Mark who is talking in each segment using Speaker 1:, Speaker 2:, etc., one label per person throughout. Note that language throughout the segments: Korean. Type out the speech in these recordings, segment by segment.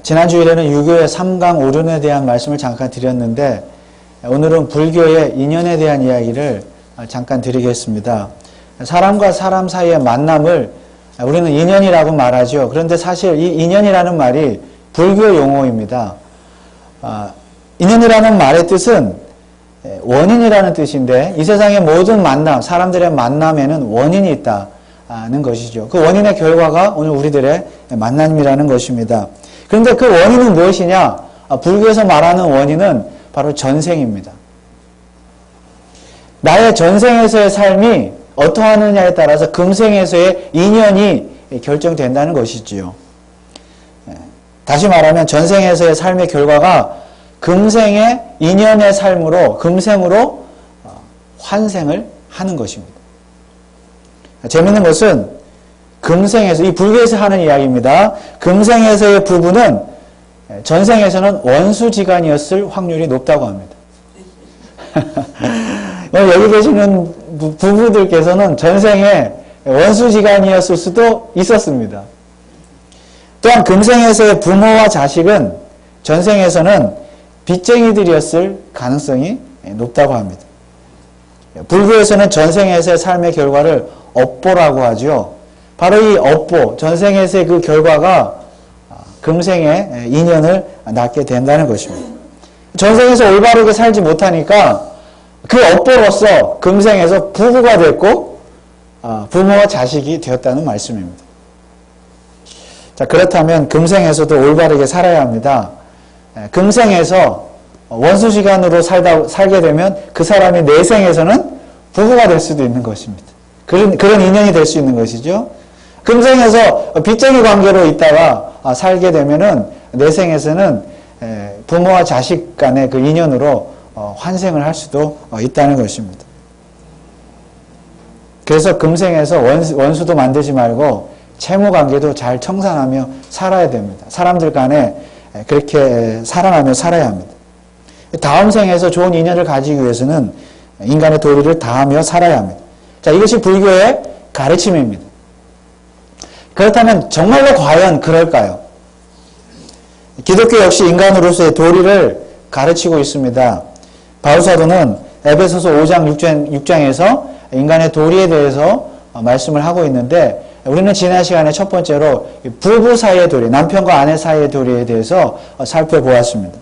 Speaker 1: 지난 주일에는 유교의 3강 5륜에 대한 말씀을 잠깐 드렸는데 오늘은 불교의 인연에 대한 이야기를 잠깐 드리겠습니다. 사람과 사람 사이의 만남을 우리는 인연이라고 말하죠. 그런데 사실 이 인연이라는 말이 불교 용어입니다. 인연이라는 말의 뜻은 원인이라는 뜻인데 이 세상의 모든 만남, 사람들의 만남에는 원인이 있다는 것이죠. 그 원인의 결과가 오늘 우리들의 만남이라는 것입니다. 그런데 그 원인은 무엇이냐? 불교에서 말하는 원인은 바로 전생입니다. 나의 전생에서의 삶이 어떠하느냐에 따라서 금생에서의 인연이 결정된다는 것이지요. 다시 말하면 전생에서의 삶의 결과가 금생의 인연의 삶으로, 금생으로 환생을 하는 것입니다. 재미있는 것은 금생에서, 이 불교에서 하는 이야기입니다. 금생에서의 부부는 전생에서는 원수지간이었을 확률이 높다고 합니다. 여기 계시는 부부들께서는 전생에 원수지간이었을 수도 있었습니다. 또한 금생에서의 부모와 자식은 전생에서는 빚쟁이들이었을 가능성이 높다고 합니다. 불교에서는 전생에서의 삶의 결과를 업보라고 하죠. 바로 이 업보, 전생에서의 그 결과가 금생의 인연을 낳게 된다는 것입니다. 전생에서 올바르게 살지 못하니까 그 업보로서 금생에서 부부가 됐고 부모와 자식이 되었다는 말씀입니다. 자, 그렇다면 금생에서도 올바르게 살아야 합니다. 금생에서 원수지간으로 살게 되면 그 사람이 내생에서는 부부가 될 수도 있는 것입니다. 그런 인연이 될 수 있는 것이죠. 금생에서 빚쟁이 관계로 있다가 살게 되면은 내생에서는 부모와 자식 간의 그 인연으로 환생을 할 수도 있다는 것입니다. 그래서 금생에서 원수도 만들지 말고 채무 관계도 잘 청산하며 살아야 됩니다. 사람들 간에 그렇게 사랑하며 살아야 합니다. 다음 생에서 좋은 인연을 가지기 위해서는 인간의 도리를 다하며 살아야 합니다. 자, 이것이 불교의 가르침입니다. 그렇다면 정말로 과연 그럴까요? 기독교 역시 인간으로서의 도리를 가르치고 있습니다. 바울사도는 에베소서 5장 6장에서 인간의 도리에 대해서 말씀을 하고 있는데 우리는 지난 시간에 첫 번째로 부부 사이의 도리, 남편과 아내 사이의 도리에 대해서 살펴보았습니다.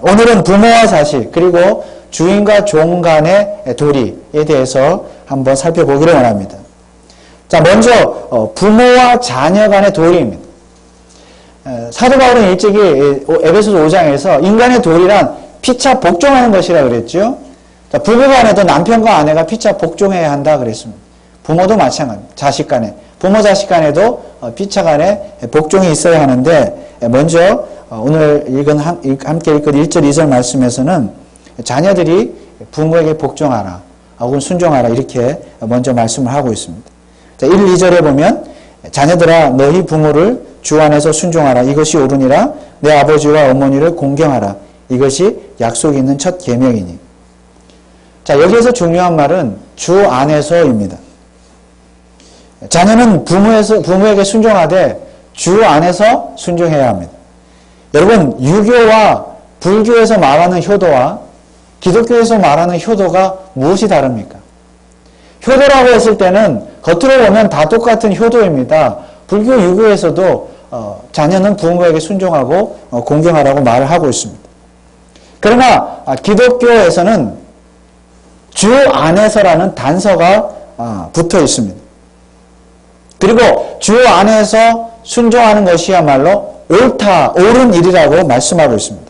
Speaker 1: 오늘은 부모와 자식 그리고 주인과 종 간의 도리에 대해서 한번 살펴보기를 원합니다. 자, 먼저 부모와 자녀 간의 도리입니다. 사도 바울은 일찍이 에베소서 5장에서 인간의 도리란 피차 복종하는 것이라 그랬죠. 자, 부부 간에도 남편과 아내가 피차 복종해야 한다 그랬습니다. 부모도 마찬가지입니다. 자식 간에, 부모 자식 간에도 피차 간에 복종이 있어야 하는데 먼저 오늘 함께 읽은 1절 2절 말씀에서는 자녀들이 부모에게 복종하라 혹은 순종하라 이렇게 먼저 말씀을 하고 있습니다. 자, 1, 2절에 보면 자녀들아 너희 부모를 주 안에서 순종하라 이것이 옳으니라 내 아버지와 어머니를 공경하라 이것이 약속이 있는 첫 계명이니. 자, 여기에서 중요한 말은 주 안에서입니다. 자녀는 부모에게 순종하되 주 안에서 순종해야 합니다. 여러분, 유교와 불교에서 말하는 효도와 기독교에서 말하는 효도가 무엇이 다릅니까? 효도라고 했을 때는 겉으로 보면 다 똑같은 효도입니다. 불교 유교에서도 자녀는 부모에게 순종하고 공경하라고 말을 하고 있습니다. 그러나 기독교에서는 주 안에서라는 단서가 붙어 있습니다. 그리고 주 안에서 순종하는 것이야말로 옳다, 옳은 일이라고 말씀하고 있습니다.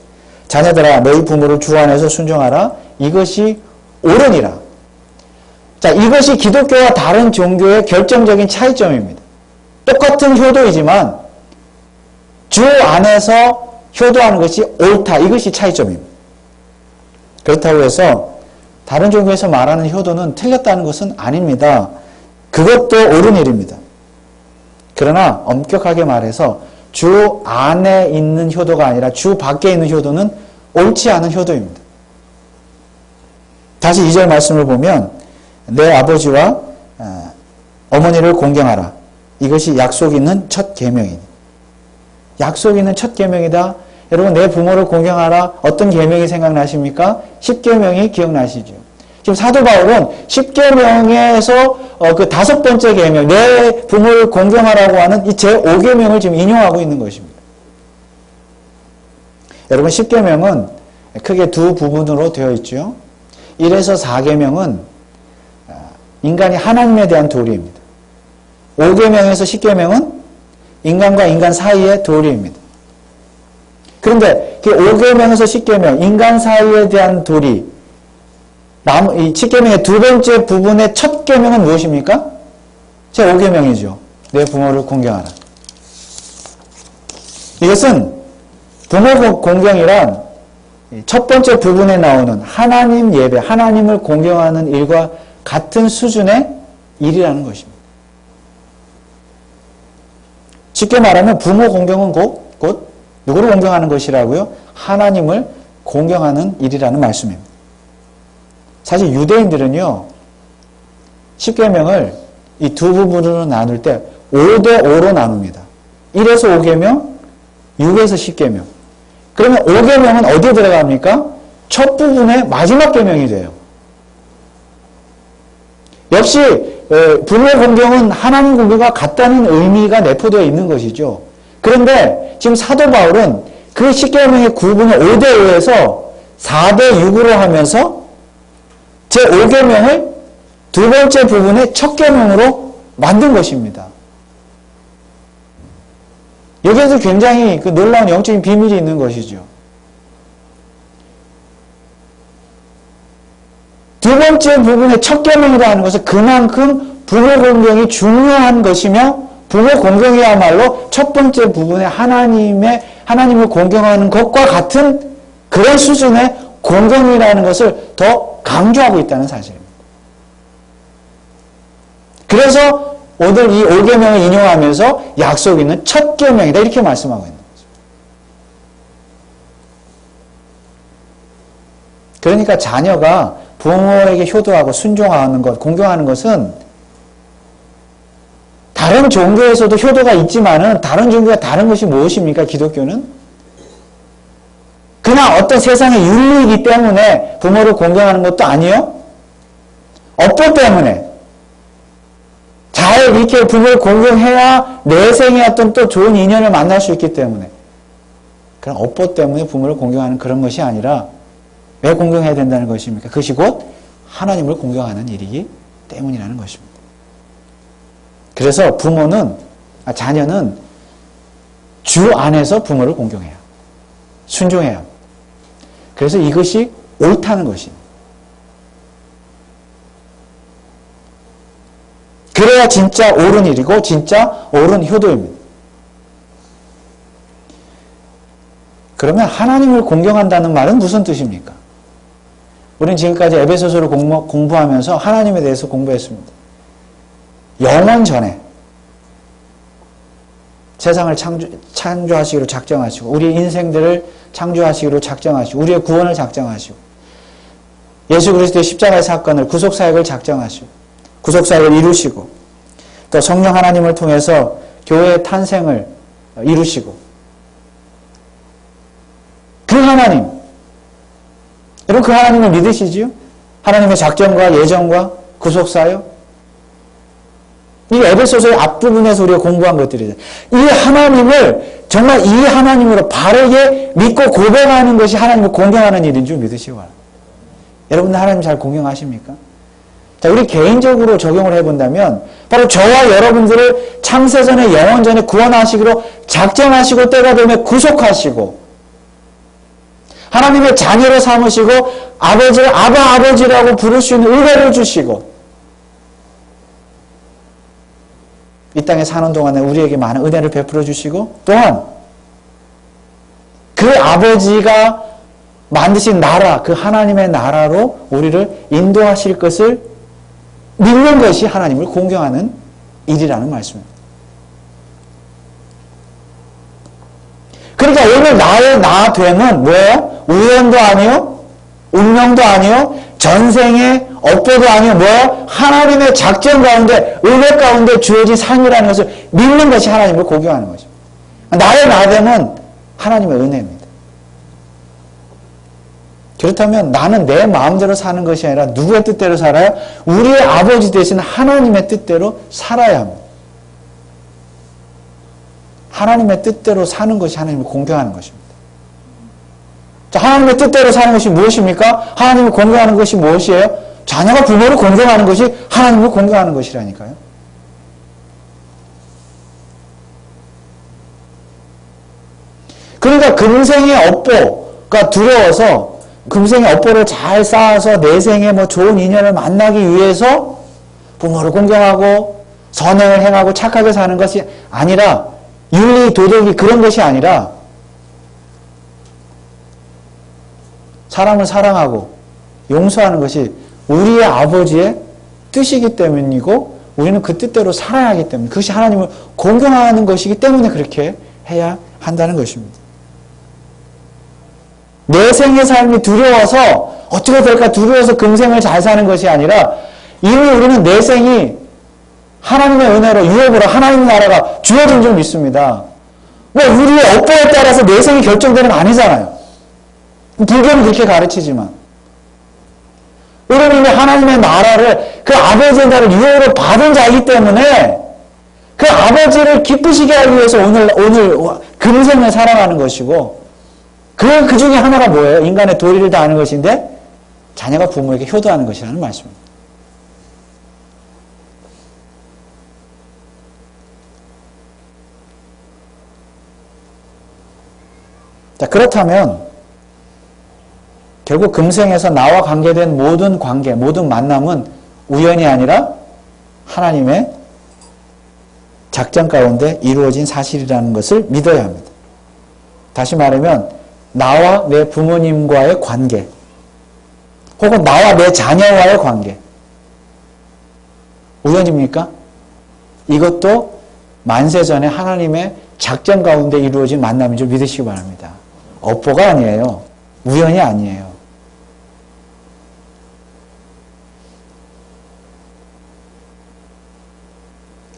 Speaker 1: 자녀들아 너희 부모를 주 안에서 순종하라 이것이 옳으니라. 자, 이것이 기독교와 다른 종교의 결정적인 차이점입니다. 똑같은 효도이지만 주 안에서 효도하는 것이 옳다, 이것이 차이점입니다. 그렇다고 해서 다른 종교에서 말하는 효도는 틀렸다는 것은 아닙니다. 그것도 옳은 일입니다. 그러나 엄격하게 말해서 주 안에 있는 효도가 아니라 주 밖에 있는 효도는 옳지 않은 효도입니다. 다시 2절 말씀을 보면 내 아버지와 어머니를 공경하라. 이것이 약속 있는 첫 계명이니. 약속 있는 첫 계명이다. 여러분, 내 부모를 공경하라. 어떤 계명이 생각나십니까? 10계명이 기억나시죠? 지금 사도 바울은 10계명에서 그 5번째 계명, 내 부모를 공경하라고 하는 이 제5계명을 지금 인용하고 있는 것입니다. 여러분, 10계명은 크게 두 부분으로 되어 있죠. 1에서 4계명은 인간이 하나님에 대한 도리입니다. 5계명에서 10계명은 인간과 인간 사이의 도리입니다. 그런데 그 5계명에서 10계명, 인간 사이에 대한 도리, 이 10계명의 두 번째 부분의 첫 계명은 무엇입니까? 제5계명이죠. 내 부모를 공경하라. 이것은 부모 공경이란 첫 번째 부분에 나오는 하나님 예배, 하나님을 공경하는 일과 같은 수준의 일이라는 것입니다. 쉽게 말하면 부모 공경은 곧 누구를 공경하는 것이라고요? 하나님을 공경하는 일이라는 말씀입니다. 사실 유대인들은요, 10계명을 이 두 부분으로 나눌 때 5대5로 나눕니다. 1에서 5계명, 6에서 10계명. 그러면 5계명은 어디에 들어갑니까? 첫 부분의 마지막 계명이 돼요. 역시 부모 공경은 하나님 공경과 같다는 의미가 내포되어 있는 것이죠. 그런데 지금 사도 바울은 그 10계명의 구분을 5대5에서 4대6으로 하면서 제5계명을 두 번째 부분의 첫 계명으로 만든 것입니다. 여기에서 굉장히 그 놀라운 영적인 비밀이 있는 것이죠. 두 번째 부분의 첫 계명이라 하는 것은 그만큼 부모 공경이 중요한 것이며 부모 공경이야말로 첫 번째 부분의 하나님을 공경하는 것과 같은 그런 수준의 공경이라는 것을 더 강조하고 있다는 사실입니다. 그래서 오늘 이 5계명을 인용하면서 약속 있는 첫 계명이다 이렇게 말씀하고 있는 거죠. 그러니까 자녀가 부모에게 효도하고 순종하는 것, 공경하는 것은 다른 종교에서도 효도가 있지만은 다른 종교가 다른 것이 무엇입니까? 기독교는? 그냥 어떤 세상의 윤리이기 때문에 부모를 공경하는 것도 아니에요. 업보 때문에 잘 이렇게 부모를 공경해야 내 생에 어떤 또 좋은 인연을 만날 수 있기 때문에 그런 업보 때문에 부모를 공경하는 그런 것이 아니라 왜 공경해야 된다는 것입니까? 그것이 곧 하나님을 공경하는 일이기 때문이라는 것입니다. 그래서 자녀는 주 안에서 부모를 공경해야 순종해야 합니다. 그래서 이것이 옳다는 것입니다. 그래야 진짜 옳은 일이고 진짜 옳은 효도입니다. 그러면 하나님을 공경한다는 말은 무슨 뜻입니까? 우리는 지금까지 에베소서를 공부하면서 하나님에 대해서 공부했습니다. 영원 전에 세상을 창조하시기로 작정하시고 우리의 인생들을 창조하시기로 작정하시고 우리의 구원을 작정하시고 예수 그리스도의 십자가의 사건을 구속사역을 작정하시고 구속사역을 이루시고 또 성령 하나님을 통해서 교회의 탄생을 이루시고 그 하나님 여러분 그 하나님을 믿으시지요? 하나님의 작정과 예정과 구속사역 이 에베소서의 앞부분에서 우리가 공부한 것들이죠. 이 하나님을 정말 이 하나님으로 바르게 믿고 고백하는 것이 하나님을 공경하는 일인 줄 믿으시기 바랍니다. 여러분들 하나님 잘 공경하십니까? 자, 우리 개인적으로 적용을 해본다면 바로 저와 여러분들을 창세전에 영원전에 구원하시기로 작정하시고 때가 되면 구속하시고 하나님의 자녀로 삼으시고 아버지를 아버지라고 부를 수 있는 은혜를 주시고 이 땅에 사는 동안에 우리에게 많은 은혜를 베풀어 주시고 또한 그 아버지가 만드신 나라, 그 하나님의 나라로 우리를 인도하실 것을 믿는 것이 하나님을 공경하는 일이라는 말씀입니다. 그러니까 오늘 나의 나됨은 뭐예요? 우연도 아니요, 운명도 아니요, 전생의 업보도 아니요, 뭐예요? 하나님의 작전 가운데, 은혜 가운데 주어진 삶이라는 것을 믿는 것이 하나님을 공경하는 거죠. 나의 나됨은 하나님의 은혜입니다. 그렇다면 나는 내 마음대로 사는 것이 아니라 누구의 뜻대로 살아요? 우리의 아버지 되신 하나님의 뜻대로 살아야 합니다. 하나님의 뜻대로 사는 것이 하나님을 공경하는 것입니다. 자, 하나님의 뜻대로 사는 것이 무엇입니까? 하나님을 공경하는 것이 무엇이에요? 자녀가 부모를 공경하는 것이 하나님을 공경하는 것이라니까요. 그러니까 금생의 업보가 두려워서 금생의 업보를 잘 쌓아서 내생에 좋은 인연을 만나기 위해서 부모를 공경하고 선행을 행하고 착하게 사는 것이 아니라 윤리, 도덕이 그런 것이 아니라 사람을 사랑하고 용서하는 것이 우리의 아버지의 뜻이기 때문이고 우리는 그 뜻대로 살아야 하기 때문에 그것이 하나님을 공경하는 것이기 때문에 그렇게 해야 한다는 것입니다. 내 생의 삶이 두려워서 어떻게 될까 두려워서 금생을 잘 사는 것이 아니라 이미 우리는 내 생이 하나님의 은혜로 유업으로 하나님의 나라가 주어진 줄 믿습니다. 우리의 업보에 따라서 내 생이 결정되는 건 아니잖아요. 불교는 그렇게 가르치지만 우리는 이미 하나님의 나라를 그 아버지의 나라를 유업으로 받은 자이기 때문에 그 아버지를 기쁘시게 하기 위해서 오늘 금생을 살아가는 것이고 그 중에 하나가 뭐예요? 인간의 도리를 다하는 것인데 자녀가 부모에게 효도하는 것이라는 말씀입니다. 자, 그렇다면 결국 금생에서 나와 관계된 모든 관계, 모든 만남은 우연이 아니라 하나님의 작전 가운데 이루어진 사실이라는 것을 믿어야 합니다. 다시 말하면 나와 내 부모님과의 관계 혹은 나와 내 자녀와의 관계 우연입니까? 이것도 만세전에 하나님의 작전 가운데 이루어진 만남인 줄 믿으시기 바랍니다. 업보가 아니에요. 우연이 아니에요.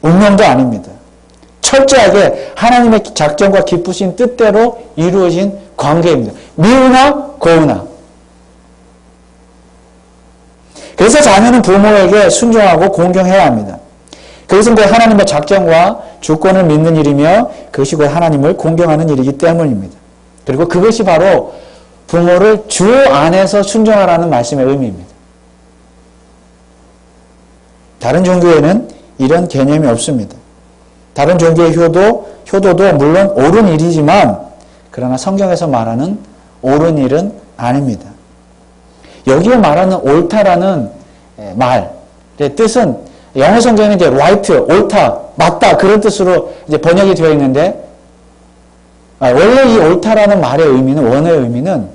Speaker 1: 운명도 아닙니다. 철저하게 하나님의 작전과 기쁘신 뜻대로 이루어진 관계입니다. 미우나 고우나. 그래서 자녀는 부모에게 순종하고 공경해야 합니다. 그것은 곧 하나님의 작전과 주권을 믿는 일이며 그것이 곧 하나님을 공경하는 일이기 때문입니다. 그리고 그것이 바로 부모를 주 안에서 순종하라는 말씀의 의미입니다. 다른 종교에는 이런 개념이 없습니다. 다른 종교의 효도도 물론 옳은 일이지만 그러나 성경에서 말하는 옳은 일은 아닙니다. 여기에 말하는 옳다라는 말의 뜻은 영어 성경에 이제 right, 옳다, 맞다 그런 뜻으로 이제 번역이 되어 있는데 원래 이 옳다라는 말의 의미는 원어의 의미는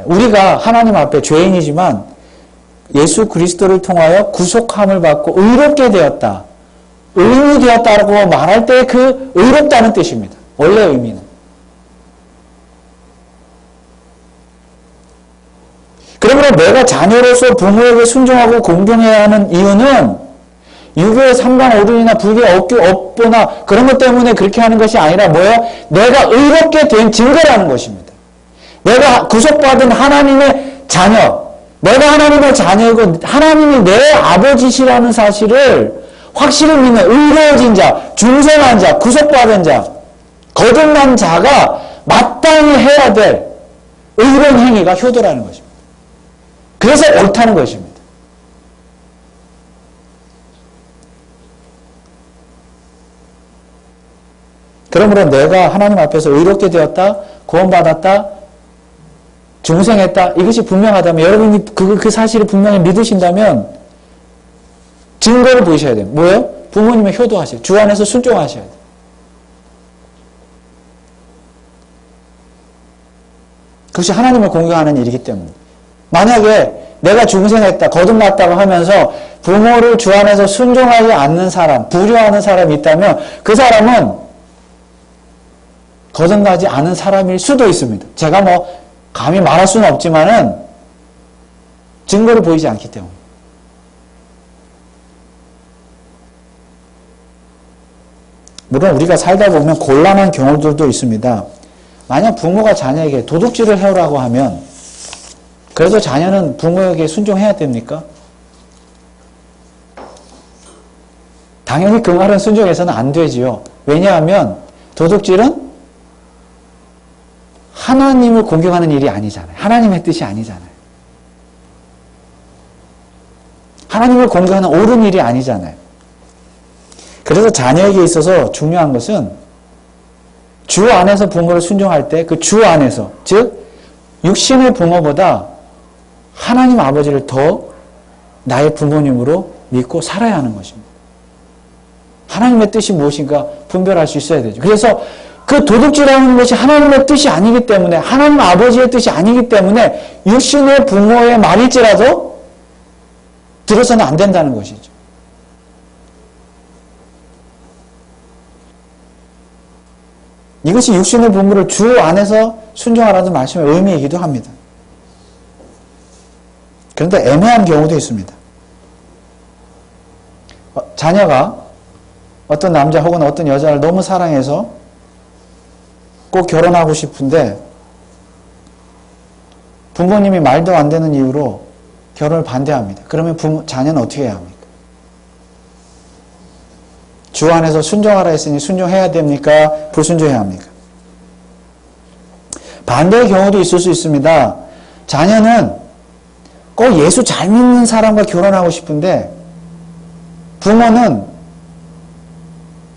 Speaker 1: 우리가 하나님 앞에 죄인이지만 예수 그리스도를 통하여 구속함을 받고 의롭게 되었다. 의인이 되었다고 말할 때 그 의롭다는 뜻입니다. 원래 의미는. 그러므로 내가 자녀로서 부모에게 순종하고 공경해야 하는 이유는 유교의 삼강오륜이나 불교의 업보나 그런 것 때문에 그렇게 하는 것이 아니라 뭐예요? 내가 의롭게 된 증거라는 것입니다. 내가 구속받은 하나님의 자녀, 내가 하나님의 자녀이고 하나님이 내 아버지시라는 사실을 확실히 믿는 의로워진 자, 중생한 자, 구속받은 자, 거듭난 자가 마땅히 해야 될 의로운 행위가 효도라는 것입니다. 그래서 옳다는 것입니다. 그러므로 내가 하나님 앞에서 의롭게 되었다, 구원받았다, 중생했다, 이것이 분명하다면 여러분이 그 사실을 분명히 믿으신다면 증거를 보이셔야 돼요. 뭐예요? 부모님의 효도하셔야 돼요. 주 안에서 순종하셔야 돼요. 그것이 하나님을 공경하는 일이기 때문에. 만약에 내가 중생했다, 거듭났다고 하면서 부모를 주 안에서 순종하지 않는 사람, 불효하는 사람이 있다면 그 사람은 거듭나지 않은 사람일 수도 있습니다. 제가 감히 말할 수는 없지만은 증거를 보이지 않기 때문에. 물론 우리가 살다 보면 곤란한 경우들도 있습니다. 만약 부모가 자녀에게 도둑질을 해오라고 하면 그래도 자녀는 부모에게 순종해야 됩니까? 당연히 그 말은 순종해서는 안 되지요. 왜냐하면 도둑질은 하나님을 공경하는 일이 아니잖아요. 하나님의 뜻이 아니잖아요. 하나님을 공경하는 옳은 일이 아니잖아요. 그래서 자녀에게 있어서 중요한 것은 주 안에서 부모를 순종할 때 그 주 안에서, 즉 육신의 부모보다 하나님 아버지를 더 나의 부모님으로 믿고 살아야 하는 것입니다. 하나님의 뜻이 무엇인가 분별할 수 있어야 되죠. 그래서 그 도둑질하는 것이 하나님의 뜻이 아니기 때문에, 하나님 아버지의 뜻이 아니기 때문에 육신의 부모의 말일지라도 들어서는 안 된다는 것이죠. 이것이 육신의 부모를 주 안에서 순종하라는 말씀의 의미이기도 합니다. 그런데 애매한 경우도 있습니다. 자녀가 어떤 남자 혹은 어떤 여자를 너무 사랑해서 꼭 결혼하고 싶은데 부모님이 말도 안 되는 이유로 결혼을 반대합니다. 그러면 자녀는 어떻게 해야 합니까? 주 안에서 순종하라 했으니 순종해야 됩니까? 불순종해야 합니까? 반대의 경우도 있을 수 있습니다. 자녀는 꼭 예수 잘 믿는 사람과 결혼하고 싶은데 부모는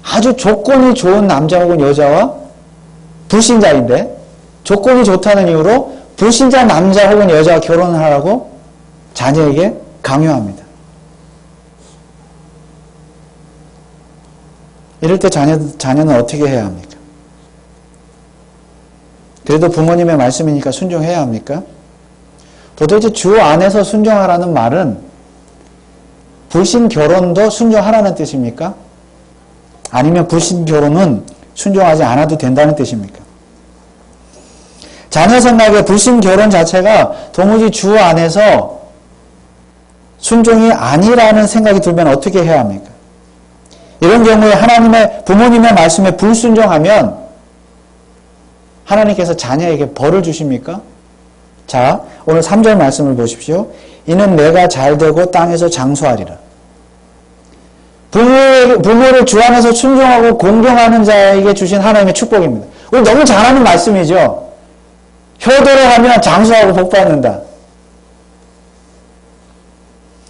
Speaker 1: 아주 조건이 좋은 남자 혹은 여자와 불신자인데 조건이 좋다는 이유로 불신자 남자 혹은 여자와 결혼을 하라고 자녀에게 강요합니다. 이럴 때 자녀는 어떻게 해야 합니까? 그래도 부모님의 말씀이니까 순종해야 합니까? 도대체 주 안에서 순종하라는 말은 불신 결혼도 순종하라는 뜻입니까? 아니면 불신 결혼은 순종하지 않아도 된다는 뜻입니까? 자녀 생각에 불신 결혼 자체가 도무지 주 안에서 순종이 아니라는 생각이 들면 어떻게 해야 합니까? 이런 경우에 부모님의 말씀에 불순종하면 하나님께서 자녀에게 벌을 주십니까? 자, 오늘 3절 말씀을 보십시오. 이는 내가 잘되고 땅에서 장수하리라. 부모를 주 안에서 순종하고 공경하는 자에게 주신 하나님의 축복입니다. 우리 너무 잘하는 말씀이죠. 효도를 하면 장수하고 복받는다.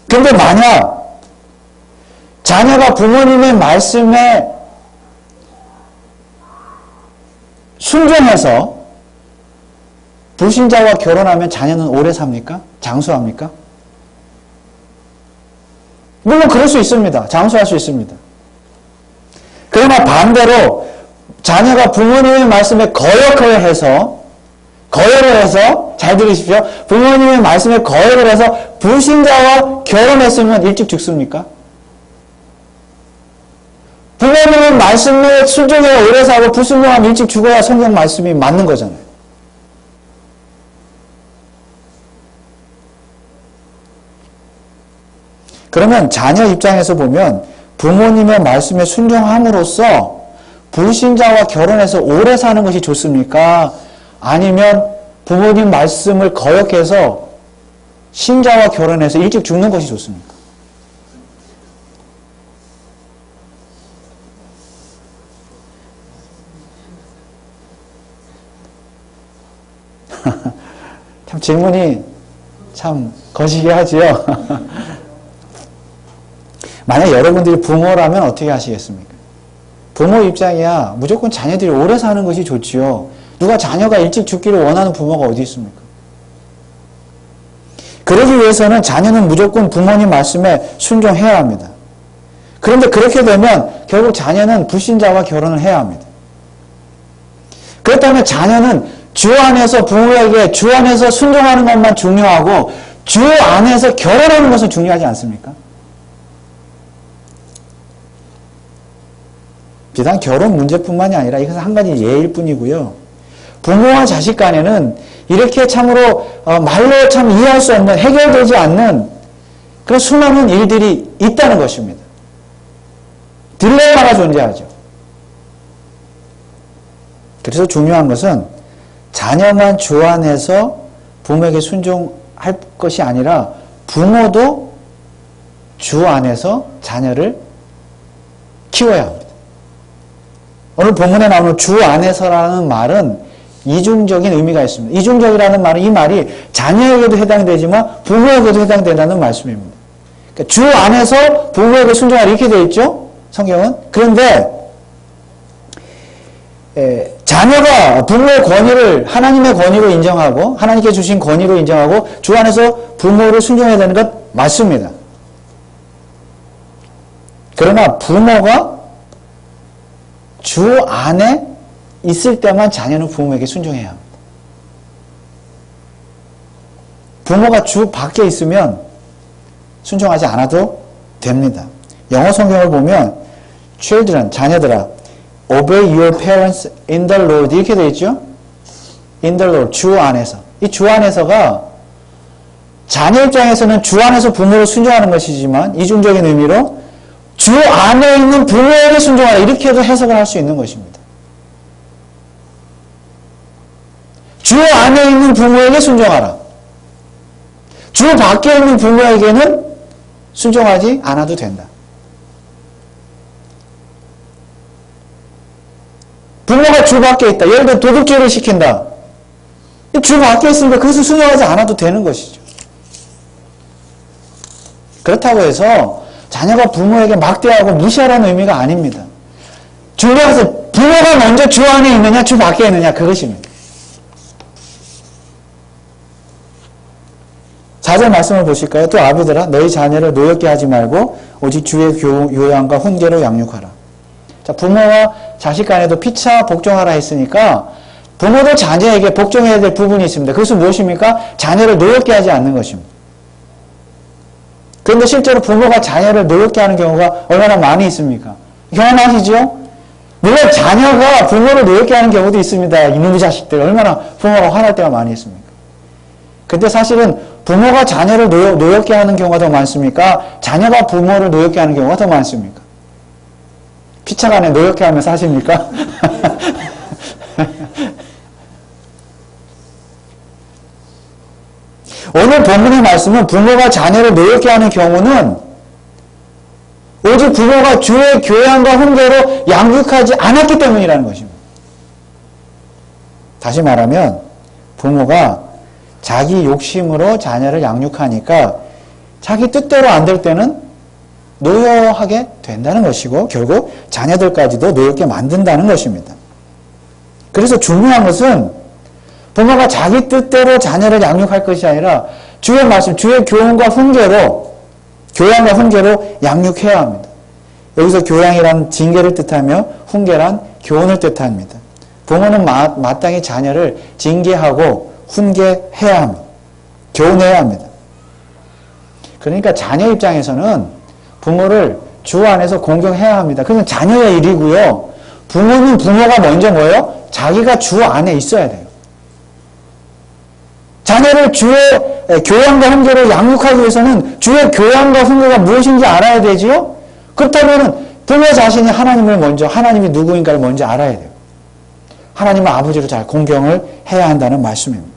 Speaker 1: 그런데 만약 자녀가 부모님의 말씀에 순종해서 불신자와 결혼하면 자녀는 오래 삽니까? 장수합니까? 물론 그럴 수 있습니다. 장수할 수 있습니다. 그러나 반대로 자녀가 부모님의 말씀에 거역을 해서 잘 들으십시오. 부모님의 말씀에 거역을 해서 불신자와 결혼했으면 일찍 죽습니까? 부모님의 말씀에 순종해 오래 살고 불순종하면 일찍 죽어야 성경 말씀이 맞는 거잖아요. 그러면 자녀 입장에서 보면 부모님의 말씀에 순종함으로써 불신자와 결혼해서 오래 사는 것이 좋습니까? 아니면 부모님 말씀을 거역해서 신자와 결혼해서 일찍 죽는 것이 좋습니까? 참 질문이 참 거시기 하지요. 만약 여러분들이 부모라면 어떻게 하시겠습니까? 부모 입장이야 무조건 자녀들이 오래 사는 것이 좋지요. 누가 자녀가 일찍 죽기를 원하는 부모가 어디 있습니까? 그러기 위해서는 자녀는 무조건 부모님 말씀에 순종해야 합니다. 그런데 그렇게 되면 결국 자녀는 불신자와 결혼을 해야 합니다. 그렇다면 자녀는 주 안에서 부모에게 주 안에서 순종하는 것만 중요하고 주 안에서 결혼하는 것은 중요하지 않습니까? 비단 결혼 문제뿐만이 아니라 이것은 한 가지 예일 뿐이고요. 부모와 자식 간에는 이렇게 참으로 말로 참 이해할 수 없는 해결되지 않는 그런 수많은 일들이 있다는 것입니다. 딜레마가 존재하죠. 그래서 중요한 것은 자녀만 주 안에서 부모에게 순종할 것이 아니라 부모도 주 안에서 자녀를 키워야 합니다. 오늘 본문에 나오는 주 안에서라는 말은 이중적인 의미가 있습니다. 이중적이라는 말은 이 말이 자녀에게도 해당되지만 부모에게도 해당된다는 말씀입니다. 그러니까 주 안에서 부모에게 순종하라 이렇게 되어 있죠. 성경은. 그런데 자녀가 부모의 권위를 하나님의 권위로 인정하고 하나님께 주신 권위로 인정하고 주 안에서 부모를 순종해야 되는 것 맞습니다. 그러나 부모가 주 안에 있을 때만 자녀는 부모에게 순종해야 합니다. 부모가 주 밖에 있으면 순종하지 않아도 됩니다. 영어 성경을 보면 children, 자녀들아 obey your parents in the Lord 이렇게 되어 있죠. in the Lord, 주 안에서. 이 주 안에서가 자녀 입장에서는 주 안에서 부모를 순종하는 것이지만 이중적인 의미로 주 안에 있는 부모에게 순종하라 이렇게도 해석을 할 수 있는 것입니다. 주 안에 있는 부모에게 순종하라. 주 밖에 있는 부모에게는 순종하지 않아도 된다. 부모가 주 밖에 있다. 예를 들어 도둑질을 시킨다. 주 밖에 있으니까 그것을 순종하지 않아도 되는 것이죠. 그렇다고 해서 자녀가 부모에게 막대하고 무시하라는 의미가 아닙니다. 중요한 것은 부모가 먼저 주 안에 있느냐 주 밖에 있느냐 그것입니다. 4절 말씀을 보실까요? 또 아비들아 너희 자녀를 노엽게 하지 말고 오직 주의 교양과 훈계로 양육하라. 자, 부모와 자식 간에도 피차 복종하라 했으니까 부모도 자녀에게 복종해야 될 부분이 있습니다. 그것은 무엇입니까? 자녀를 노엽게 하지 않는 것입니다. 그런데 실제로 부모가 자녀를 노엽게 하는 경우가 얼마나 많이 있습니까? 경험하시죠? 물론 자녀가 부모를 노엽게 하는 경우도 있습니다. 이놈의 자식들 얼마나 부모가 화날 때가 많이 있습니까? 근데 사실은 부모가 자녀를 노엽게 하는 경우가 더 많습니까? 자녀가 부모를 노엽게 하는 경우가 더 많습니까? 피차간에 노엽게 하면서 하십니까? 오늘 본문의 말씀은 부모가 자녀를 노엽게 하는 경우는 오직 부모가 주의 교양과 훈계로 양육하지 않았기 때문이라는 것입니다. 다시 말하면 부모가 자기 욕심으로 자녀를 양육하니까 자기 뜻대로 안 될 때는 노여하게 된다는 것이고 결국 자녀들까지도 노엽게 만든다는 것입니다. 그래서 중요한 것은 부모가 자기 뜻대로 자녀를 양육할 것이 아니라 주의 말씀, 주의 교훈과 훈계로 양육해야 합니다. 여기서 교양이란 징계를 뜻하며 훈계란 교훈을 뜻합니다. 부모는 마땅히 자녀를 징계하고 훈계해야 합니다. 교훈해야 합니다. 그러니까 자녀 입장에서는 부모를 주 안에서 공경해야 합니다. 그건 자녀의 일이고요. 부모는 부모가 먼저 뭐예요? 자기가 주 안에 있어야 돼요. 자녀를 주의 교양과 훈계로 양육하기 위해서는 주의 교양과 훈계가 무엇인지 알아야 되지요? 그렇다면 부모 자신이 하나님이 누구인가를 먼저 알아야 돼요. 하나님을 아버지로 잘 공경을 해야 한다는 말씀입니다.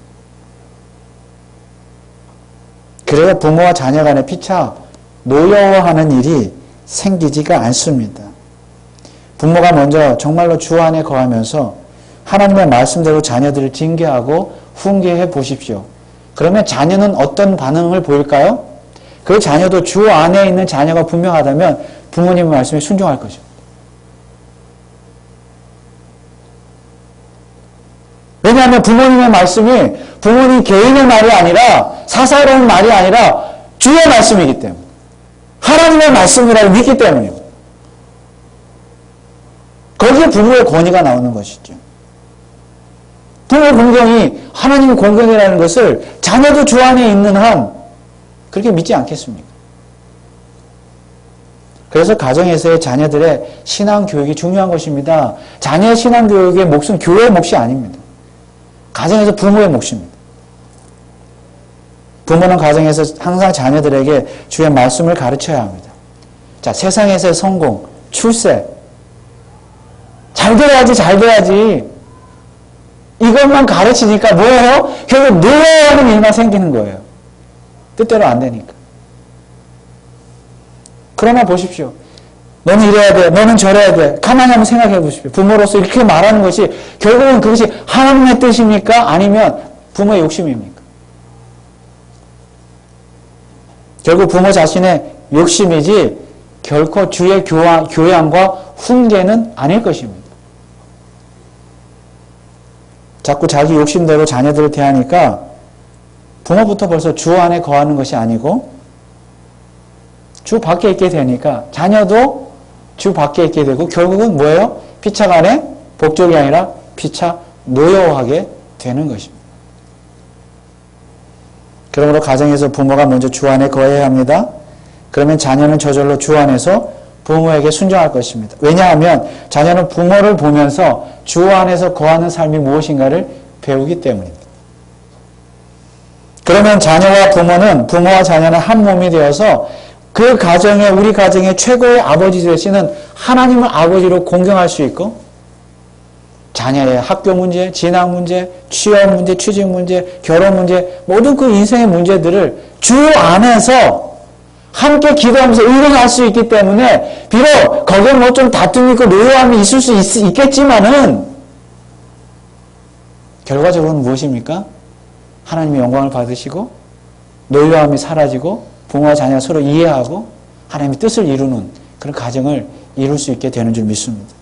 Speaker 1: 그래야 부모와 자녀 간의 피차, 노여워하는 일이 생기지가 않습니다. 부모가 먼저 정말로 주 안에 거하면서 하나님의 말씀대로 자녀들을 징계하고 훈계해 보십시오. 그러면 자녀는 어떤 반응을 보일까요? 그 자녀도 주 안에 있는 자녀가 분명하다면 부모님의 말씀에 순종할 것입니다. 왜냐하면 부모님의 말씀이 부모님 개인의 말이 아니라 사사로운 말이 아니라 주의 말씀이기 때문에 하나님의 말씀이라고 믿기 때문입니다. 거기에 부모의 권위가 나오는 것이죠. 부모의 공경이 하나님의 공경이라는 것을 자녀도 주 안에 있는 한 그렇게 믿지 않겠습니까? 그래서 가정에서의 자녀들의 신앙교육이 중요한 것입니다. 자녀의 신앙교육의 몫은 교회의 몫이 아닙니다. 가정에서 부모의 몫입니다. 부모는 가정에서 항상 자녀들에게 주의 말씀을 가르쳐야 합니다. 자, 세상에서의 성공, 출세, 잘 돼야지. 이것만 가르치니까 뭐예요? 결국 노예야 하는 일만 생기는 거예요. 뜻대로 안 되니까. 그러나 보십시오. 너는 이래야 돼. 너는 저래야 돼. 가만히 한번 생각해 보십시오. 부모로서 이렇게 말하는 것이 결국은 그것이 하나님의 뜻입니까? 아니면 부모의 욕심입니까? 결국 부모 자신의 욕심이지 결코 주의 교양과 훈계는 아닐 것입니다. 자꾸 자기 욕심대로 자녀들을 대하니까 부모부터 벌써 주 안에 거하는 것이 아니고 주 밖에 있게 되니까 자녀도 주 밖에 있게 되고 결국은 뭐예요? 피차 간의 복종이 아니라 피차 노여워하게 되는 것입니다. 그러므로 가정에서 부모가 먼저 주 안에 거해야 합니다. 그러면 자녀는 저절로 주 안에서 부모에게 순종할 것입니다. 왜냐하면 자녀는 부모를 보면서 주 안에서 거하는 삶이 무엇인가를 배우기 때문입니다. 그러면 부모와 자녀는 한 몸이 되어서 그 가정에, 우리 가정의 최고의 아버지 되시는 하나님을 아버지로 공경할 수 있고, 자녀의 학교 문제, 진학 문제, 취업 문제, 취직 문제, 결혼 문제, 모든 그 인생의 문제들을 주 안에서 함께 기도하면서 의논할 수 있기 때문에, 비록 거기에 뭐 좀 다툼이 있고 노여함이 있을 수 있겠지만은, 결과적으로는 무엇입니까? 하나님의 영광을 받으시고, 노여함이 사라지고, 부모와 자녀가 서로 이해하고, 하나님의 뜻을 이루는 그런 가정을 이룰 수 있게 되는 줄 믿습니다.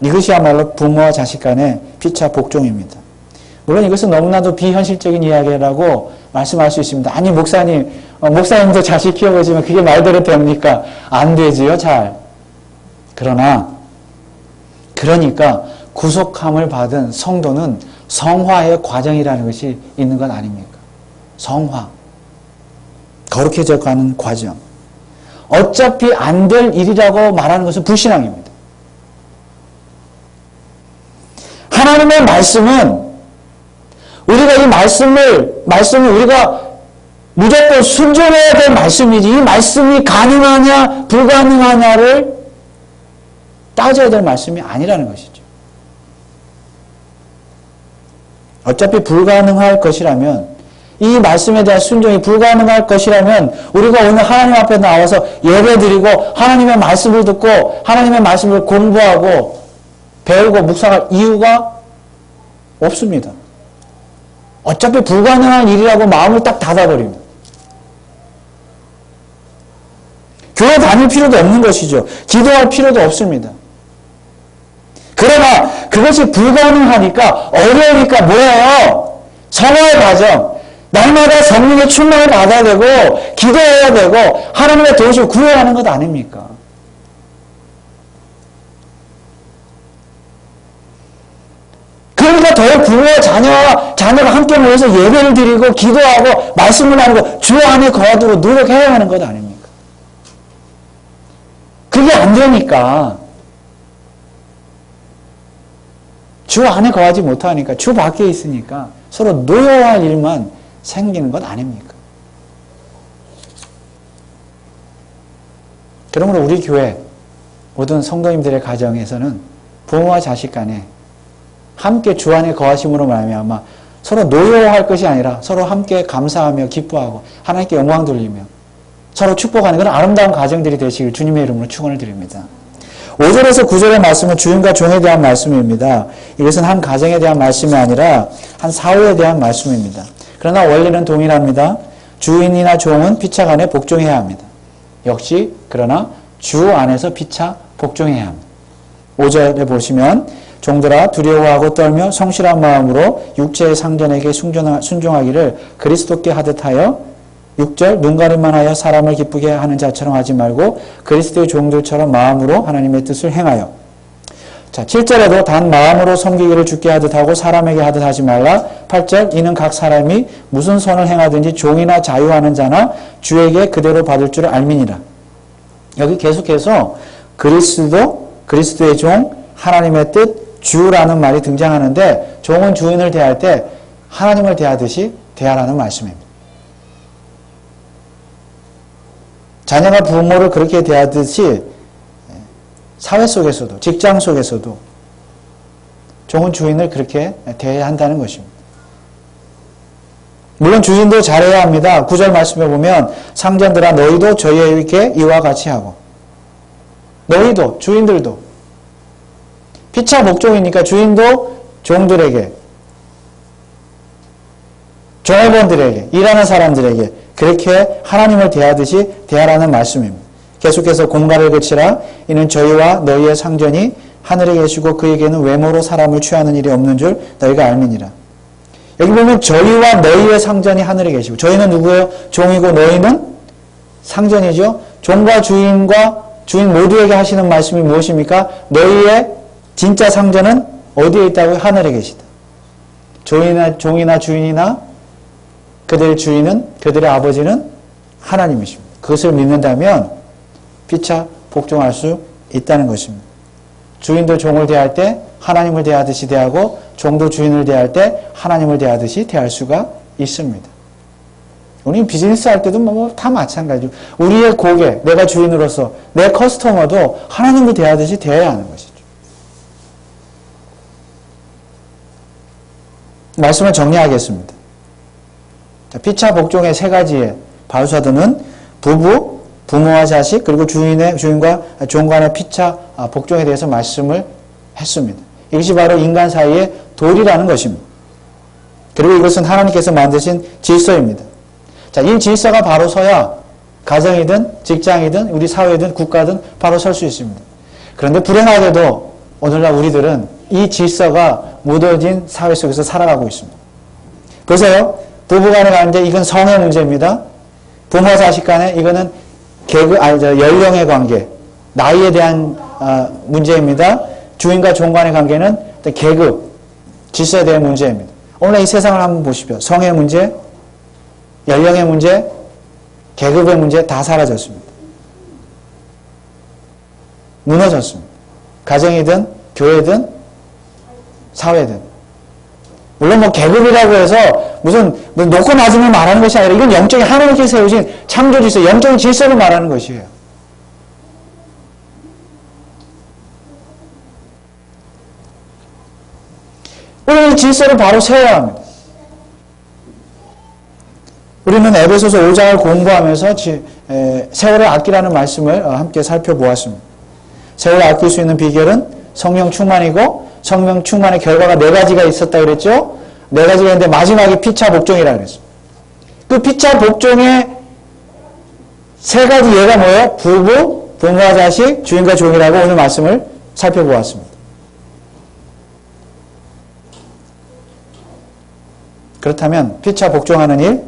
Speaker 1: 이것이야말로 부모와 자식 간의 피차 복종입니다. 물론 이것은 너무나도 비현실적인 이야기라고 말씀할 수 있습니다. 아니 목사님도 자식 키워보지만 그게 말대로 됩니까? 안 되지요, 잘. 그러니까 구속함을 받은 성도는 성화의 과정이라는 것이 있는 것 아닙니까? 성화. 거룩해져 가는 과정. 어차피 안 될 일이라고 말하는 것은 불신앙입니다. 하나님의 말씀은 우리가 이 말씀을 우리가 무조건 순종해야 될 말씀이지, 이 말씀이 가능하냐 불가능하냐를 따져야 될 말씀이 아니라는 것이죠. 어차피 불가능할 것이라면, 이 말씀에 대한 순종이 불가능할 것이라면 우리가 오늘 하나님 앞에 나와서 예배드리고 하나님의 말씀을 듣고 하나님의 말씀을 공부하고 배우고 묵상할 이유가 없습니다. 어차피 불가능한 일이라고 마음을 딱 닫아버립니다. 교회 다닐 필요도 없는 것이죠. 기도할 필요도 없습니다. 그러나 그것이 불가능하니까, 어려우니까 뭐예요? 성화의 과정. 날마다 성령의 충만을 받아야 되고 기도해야 되고 하나님의 도우심을 구해야 하는 것 아닙니까? 그러니까 더욱 부모와 자녀가 함께 모여서 예배를 드리고 기도하고 말씀을 나누고 주 안에 거하도록 노력해야 하는 것 아닙니까? 그게 안 되니까, 주 안에 거하지 못하니까, 주 밖에 있으니까 서로 노여워할 일만 생기는 것 아닙니까? 그러므로 우리 교회 모든 성도님들의 가정에서는 부모와 자식 간에 함께 주 안에 거하심으로 말미암아 서로 노여워할 것이 아니라 서로 함께 감사하며 기뻐하고 하나님께 영광 돌리며 서로 축복하는 그런 아름다운 가정들이 되시길 주님의 이름으로 축원을 드립니다. 5절에서 9절의 말씀은 주인과 종에 대한 말씀입니다. 이것은 한 가정에 대한 말씀이 아니라 한 사회에 대한 말씀입니다. 그러나 원리는 동일합니다. 주인이나 종은 피차 간에 복종해야 합니다. 역시 그러나 주 안에서 피차 복종해야 합니다. 5절에 보시면 종들아 두려워하고 떨며 성실한 마음으로 육체의 상전에게 순종하기를 그리스도께 하듯 하여 6절 눈가림만 하여 사람을 기쁘게 하는 자처럼 하지 말고 그리스도의 종들처럼 마음으로 하나님의 뜻을 행하여. 자, 7절에도 단 마음으로 섬기기를 주께 하듯 하고 사람에게 하듯 하지 말라. 8절 이는 각 사람이 무슨 선을 행하든지 종이나 자유하는 자나 주에게 그대로 받을 줄 알미니라. 여기 계속해서 그리스도의 종, 하나님의 뜻, 주라는 말이 등장하는데 종은 주인을 대할 때 하나님을 대하듯이 대하라는 말씀입니다. 자녀가 부모를 그렇게 대하듯이 사회 속에서도, 직장 속에서도 종은 주인을 그렇게 대해야 한다는 것입니다. 물론 주인도 잘해야 합니다. 9절 말씀에 보면 상전들아 너희도 저희에게 이와 같이 하고, 너희도, 주인들도, 피차 복종이니까 주인도 종들에게, 종업원들에게, 일하는 사람들에게 그렇게 하나님을 대하듯이 대하라는 말씀입니다. 계속해서 공갈을 그치라. 이는 저희와 너희의 상전이 하늘에 계시고 그에게는 외모로 사람을 취하는 일이 없는 줄 너희가 알미니라. 여기 보면 저희와 너희의 상전이 하늘에 계시고, 저희는 누구예요? 종이고 너희는 상전이죠. 종과 주인과 주인 모두에게 하시는 말씀이 무엇입니까? 너희의 진짜 상전은 어디에 있다고요? 하늘에 계시다. 종이나 주인이나 그들의 주인은, 그들의 아버지는 하나님이십니다. 그것을 믿는다면 피차 복종할 수 있다는 것입니다. 주인도 종을 대할 때 하나님을 대하듯이 대하고, 종도 주인을 대할 때 하나님을 대하듯이 대할 수가 있습니다. 우리 비즈니스 할 때도 뭐 다 마찬가지죠. 우리의 고객, 내가 주인으로서 내 커스터머도 하나님을 대하듯이 대해야 하는 것이죠. 말씀을 정리하겠습니다. 피차 복종의 세 가지의 바울사도는 부부, 부모와 자식, 그리고 주인과 종 간의 피차 복종에 대해서 말씀을 했습니다. 이것이 바로 인간 사이의 도리라는 것입니다. 그리고 이것은 하나님께서 만드신 질서입니다. 자, 이 질서가 바로 서야 가정이든 직장이든 우리 사회든 국가든 바로 설 수 있습니다. 그런데 불행하게도 오늘날 우리들은 이 질서가 무뎌진 사회 속에서 살아가고 있습니다. 보세요. 부부간의 관계, 이건 성의 문제입니다. 부모와 자식 간에 이거는 연령의 관계, 나이에 대한 문제입니다. 주인과 종 간의 관계는 계급, 질서에 대한 문제입니다. 오늘 이 세상을 한번 보십시오. 성의 문제, 연령의 문제, 계급의 문제 다 사라졌습니다. 무너졌습니다. 가정이든 교회든 사회든. 물론 뭐 계급이라고 해서 무슨 높고 낮음을 말하는 것이 아니라 이건 영적인 하나님께서 세우신 창조 질서, 영적인 질서를 말하는 것이에요. 우리는 이 질서를 바로 세워야 합니다. 우리는 에베소서 5장을 공부하면서 세월을 아끼라는 말씀을 함께 살펴보았습니다. 세월을 아낄 수 있는 비결은 성령 충만이고, 성령 충만의 결과가 4가지가 있었다 그랬죠? 4가지가 있는데 마지막이 피차 복종이라고 그랬어요. 그 피차 복종의 3가지 예가 뭐예요? 부부, 부모와 자식, 주인과 종이라고 오늘 말씀을 살펴보았습니다. 그렇다면 피차 복종하는 일,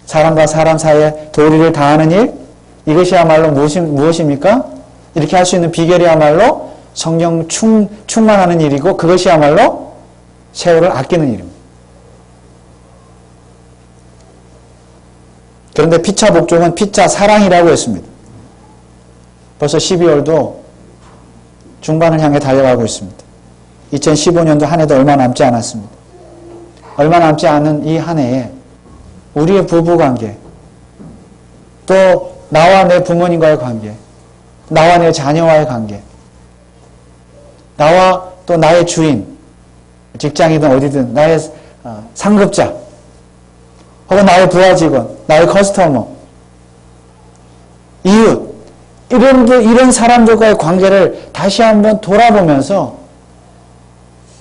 Speaker 1: 사람과 사람 사이에 도리를 다하는 일, 이것이야말로 무엇입니까? 이렇게 할 수 있는 비결이야말로 성령 충만하는 일이고, 그것이야말로 세월을 아끼는 일입니다. 그런데 피차 복종은 피차 사랑이라고 했습니다. 벌써 12월도 중반을 향해 달려가고 있습니다. 2015년도 한 해도 얼마 남지 않았습니다. 얼마 남지 않은 이 한 해에 우리의 부부관계, 또 나와 내 부모님과의 관계, 나와 내 자녀와의 관계, 나와 또 나의 주인, 직장이든 어디든 나의 상급자, 혹은 나의 부하 직원, 나의 커스터머, 이웃, 이런 사람들과의 관계를 다시 한번 돌아보면서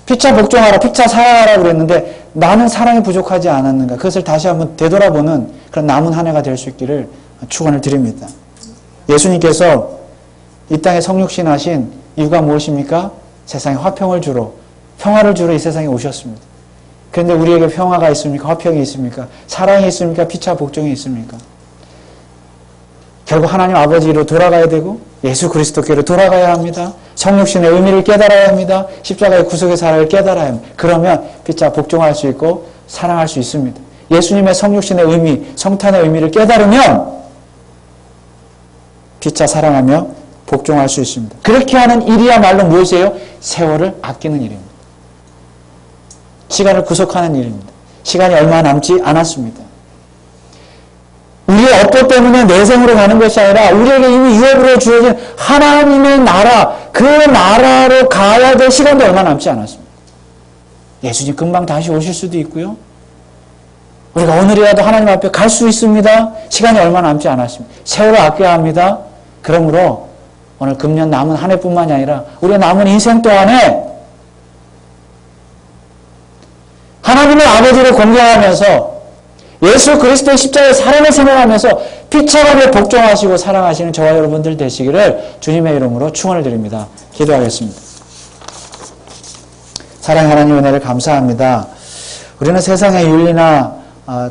Speaker 1: 피차 복종하라, 피차 사랑하라 그랬는데 나는 사랑이 부족하지 않았는가, 그것을 다시 한번 되돌아보는 그런 남은 한 해가 될 수 있기를 축원을 드립니다. 예수님께서 이 땅에 성육신하신 이유가 무엇입니까? 세상에 화평을 주러, 평화를 주러 이 세상에 오셨습니다. 그런데 우리에게 평화가 있습니까? 화평이 있습니까? 사랑이 있습니까? 피차 복종이 있습니까? 결국 하나님 아버지로 돌아가야 되고 예수 그리스도께로 돌아가야 합니다. 성육신의 의미를 깨달아야 합니다. 십자가의 구속의 사랑을 깨달아야 합니다. 그러면 피차 복종할 수 있고 사랑할 수 있습니다. 예수님의 성육신의 의미, 성탄의 의미를 깨달으면 피차 사랑하며 복종할 수 있습니다. 그렇게 하는 일이야말로 무엇이에요? 세월을 아끼는 일입니다. 시간을 구속하는 일입니다. 시간이 얼마 남지 않았습니다. 우리의 업보 때문에 내생으로 가는 것이 아니라 우리에게 이미 유업으로 주어진 하나님의 나라, 그 나라로 가야 될 시간도 얼마 남지 않았습니다. 예수님 금방 다시 오실 수도 있고요. 우리가 오늘이라도 하나님 앞에 갈 수 있습니다. 시간이 얼마 남지 않았습니다. 세월을 아껴야 합니다. 그러므로 오늘 금년 남은 한 해뿐만이 아니라 우리의 남은 인생 동안에 하나님의 아버지를 공경하면서 예수 그리스도의 십자가의 사랑을 생각하면서 피차가게 복종하시고 사랑하시는 저와 여러분들 되시기를 주님의 이름으로 축원을 드립니다. 기도하겠습니다. 사랑의 하나님 은혜를 감사합니다. 우리는 세상의 윤리나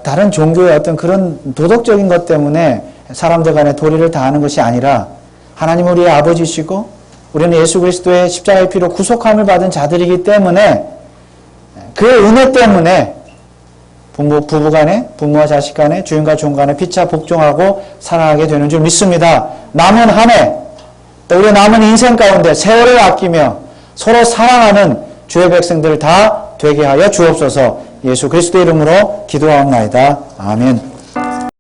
Speaker 1: 다른 종교의 어떤 그런 도덕적인 것 때문에 사람들 간에 도리를 다하는 것이 아니라 하나님 우리의 아버지시고 우리는 예수 그리스도의 십자가의 피로 구속함을 받은 자들이기 때문에 그 은혜 때문에 부부간에, 부모와 자식 간에, 주인과 종 간에 피차 복종하고 사랑하게 되는 줄 믿습니다. 남은 한 해, 또 우리 남은 인생 가운데 세월을 아끼며 서로 사랑하는 주의 백성들 다 되게 하여 주옵소서. 예수 그리스도 이름으로 기도하옵나이다. 아멘.